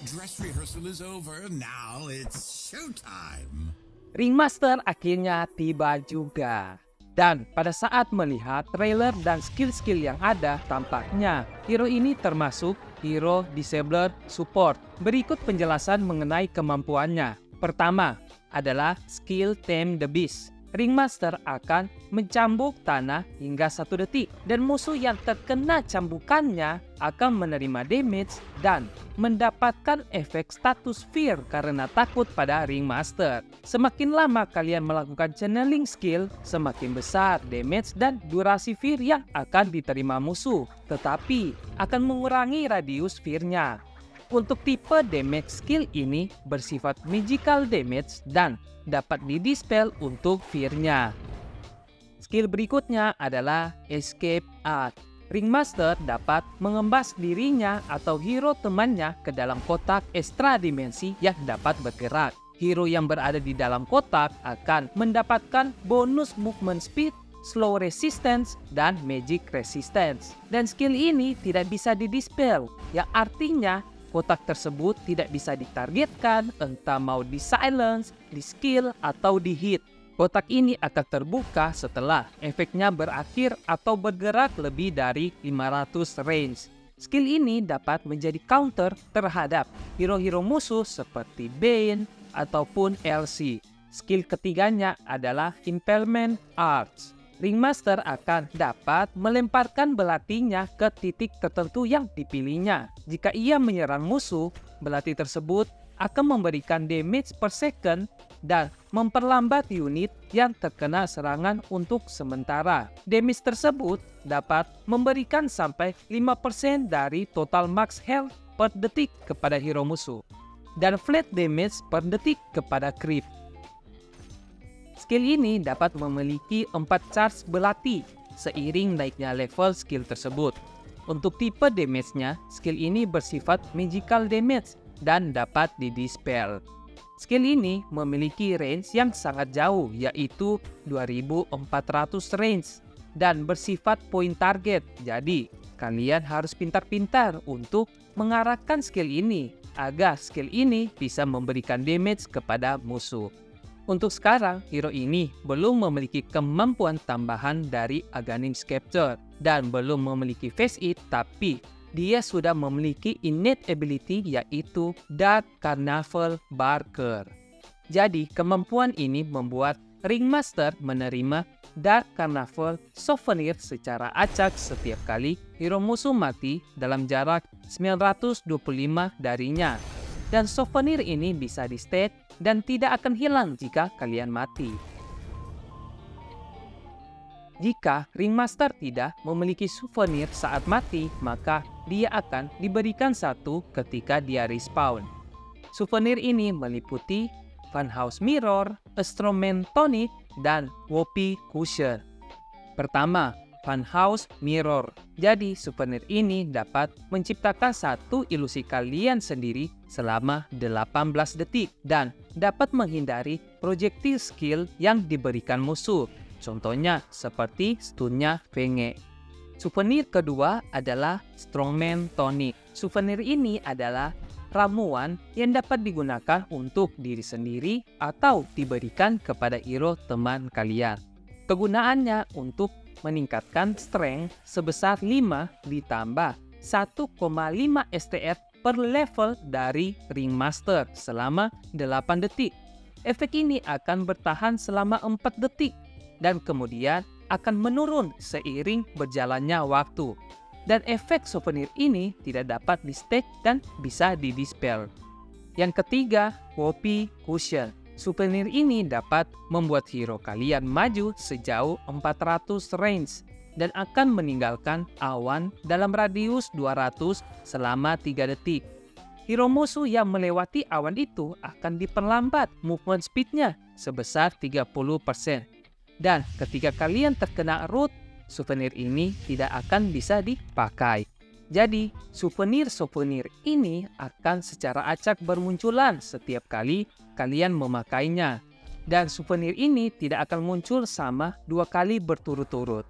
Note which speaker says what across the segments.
Speaker 1: Dress rehearsal is over. Now it's showtime.
Speaker 2: Ringmaster akhirnya tiba juga. Dan pada saat melihat trailer dan skill-skill yang ada, tampaknya hero ini termasuk hero Disabler Support. Berikut penjelasan mengenai kemampuannya. Pertama adalah skill Tame the Beast. Ringmaster akan mencambuk tanah hingga 1 detik dan musuh yang terkena cambukannya akan menerima damage dan mendapatkan efek status fear karena takut pada Ringmaster. Semakin lama kalian melakukan channeling skill, semakin besar damage dan durasi fear yang akan diterima musuh, tetapi akan mengurangi radius fear-nya. Untuk tipe damage skill ini bersifat magical damage dan dapat didispel untuk fear-nya. Skill berikutnya adalah Escape Art. Ringmaster dapat mengembas dirinya atau hero temannya ke dalam kotak ekstra dimensi yang dapat bergerak. Hero yang berada di dalam kotak akan mendapatkan bonus movement speed, slow resistance, dan magic resistance. Dan skill ini tidak bisa didispel, yang artinya kotak tersebut tidak bisa ditargetkan, entah mau di silence, di skill, atau di hit. Kotak ini akan terbuka setelah efeknya berakhir atau bergerak lebih dari 500 range. Skill ini dapat menjadi counter terhadap hero-hero musuh seperti Bane ataupun LC. Skill ketiganya adalah Impalement Arts. Ringmaster akan dapat melemparkan belatinya ke titik tertentu yang dipilihnya. Jika ia menyerang musuh, belati tersebut akan memberikan damage per second dan memperlambat unit yang terkena serangan untuk sementara. Damage tersebut dapat memberikan sampai 5% dari total max health per detik kepada hero musuh dan flat damage per detik kepada creep. Skill ini dapat memiliki 4 charge belati seiring naiknya level skill tersebut. Untuk tipe damage-nya, skill ini bersifat magical damage dan dapat didispel. Skill ini memiliki range yang sangat jauh, yaitu 2400 range dan bersifat point target. Jadi, kalian harus pintar-pintar untuk mengarahkan skill ini agar skill ini bisa memberikan damage kepada musuh. Untuk sekarang, hero ini belum memiliki kemampuan tambahan dari Aghanim's Capture dan belum memiliki Face It, tapi dia sudah memiliki innate ability yaitu Dark Carnival Barker. Jadi, kemampuan ini membuat Ringmaster menerima Dark Carnival Souvenir secara acak setiap kali hero musuh mati dalam jarak 925 darinya. Dan souvenir ini bisa di-state dan tidak akan hilang jika kalian mati. Jika Ringmaster tidak memiliki souvenir saat mati, maka dia akan diberikan satu ketika dia respawn. Souvenir ini meliputi Funhouse Mirror, Astroman Tonic, dan Whoopee Cushion. Pertama, Funhouse Mirror. Jadi, souvenir ini dapat menciptakan satu ilusi kalian sendiri selama 18 detik dan dapat menghindari projectile skill yang diberikan musuh. Contohnya seperti stunnya Fenge. Souvenir kedua adalah Strongman Tonic. Souvenir ini adalah ramuan yang dapat digunakan untuk diri sendiri atau diberikan kepada hero teman kalian. Kegunaannya untuk meningkatkan strength sebesar 5 ditambah 1,5 STR per level dari Ringmaster selama 8 detik. Efek ini akan bertahan selama 4 detik dan kemudian akan menurun seiring berjalannya waktu. Dan efek souvenir ini tidak dapat di-stack dan bisa di-dispel. Yang ketiga, Whoopee Cushion. Souvenir ini dapat membuat hero kalian maju sejauh 400 range dan akan meninggalkan awan dalam radius 200 selama 3 detik. Hero musuh yang melewati awan itu akan diperlambat movement speed-nya sebesar 30%. Dan ketika kalian terkena root, souvenir ini tidak akan bisa dipakai. Jadi, souvenir-souvenir ini akan secara acak bermunculan setiap kali kalian memakainya. Dan souvenir ini tidak akan muncul sama 2 kali berturut-turut.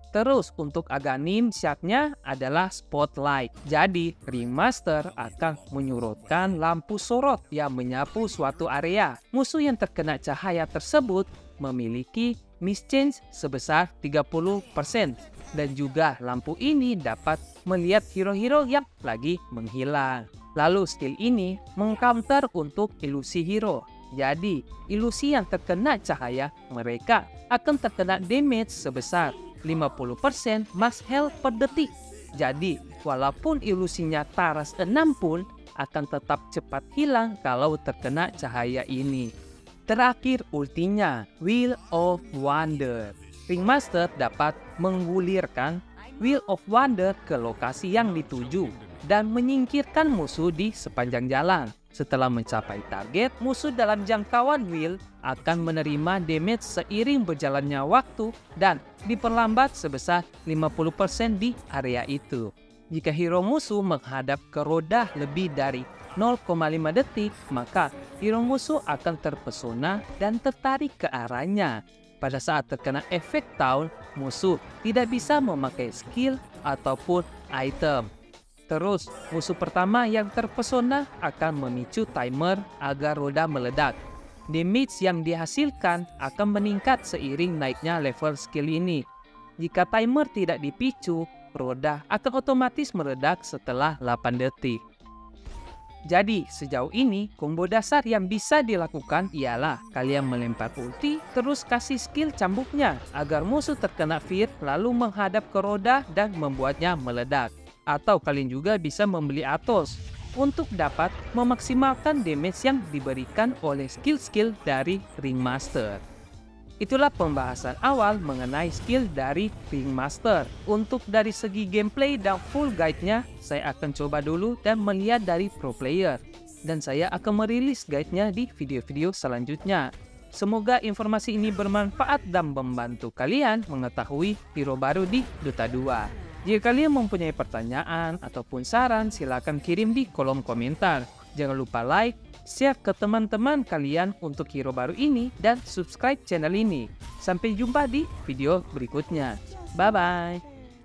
Speaker 2: Terus untuk Aghanim syaratnya adalah spotlight. Jadi Ringmaster akan menyurutkan lampu sorot yang menyapu suatu area. Musuh yang terkena cahaya tersebut memiliki mischance sebesar 30%. Dan juga lampu ini dapat melihat hero-hero yang lagi menghilang. Lalu skill ini mengcounter untuk ilusi hero. Jadi ilusi yang terkena cahaya mereka akan terkena damage sebesar 50% max health per detik. Jadi walaupun ilusinya taras 6 pun akan tetap cepat hilang kalau terkena cahaya ini. Terakhir ultinya, Wheel of Wonder. Ringmaster dapat menggulirkan Wheel of Wonder ke lokasi yang dituju dan menyingkirkan musuh di sepanjang jalan. Setelah mencapai target, musuh dalam jangkauan wheel akan menerima damage seiring berjalannya waktu dan diperlambat sebesar 50% di area itu. Jika hero musuh menghadap ke roda lebih dari 0,5 detik, maka hero musuh akan terpesona dan tertarik ke arahnya. Pada saat terkena efek taun, musuh tidak bisa memakai skill ataupun item. Terus, musuh pertama yang terpesona akan memicu timer agar roda meledak. Damage yang dihasilkan akan meningkat seiring naiknya level skill ini. Jika timer tidak dipicu, roda akan otomatis meledak setelah 8 detik. Jadi, sejauh ini, combo dasar yang bisa dilakukan ialah kalian melempar ulti, terus kasih skill cambuknya agar musuh terkena fear lalu menghadap ke roda dan membuatnya meledak. Atau kalian juga bisa membeli Athos untuk dapat memaksimalkan damage yang diberikan oleh skill-skill dari Ringmaster. Itulah pembahasan awal mengenai skill dari Ringmaster. Untuk dari segi gameplay dan full guide-nya, saya akan coba dulu dan melihat dari pro player. Dan saya akan merilis guide-nya di video-video selanjutnya. Semoga informasi ini bermanfaat dan membantu kalian mengetahui hero baru di Dota 2. Jika kalian mempunyai pertanyaan ataupun saran, silakan kirim di kolom komentar. Jangan lupa like, share ke teman-teman kalian untuk hero baru ini, dan subscribe channel ini. Sampai jumpa di video berikutnya. Bye-bye.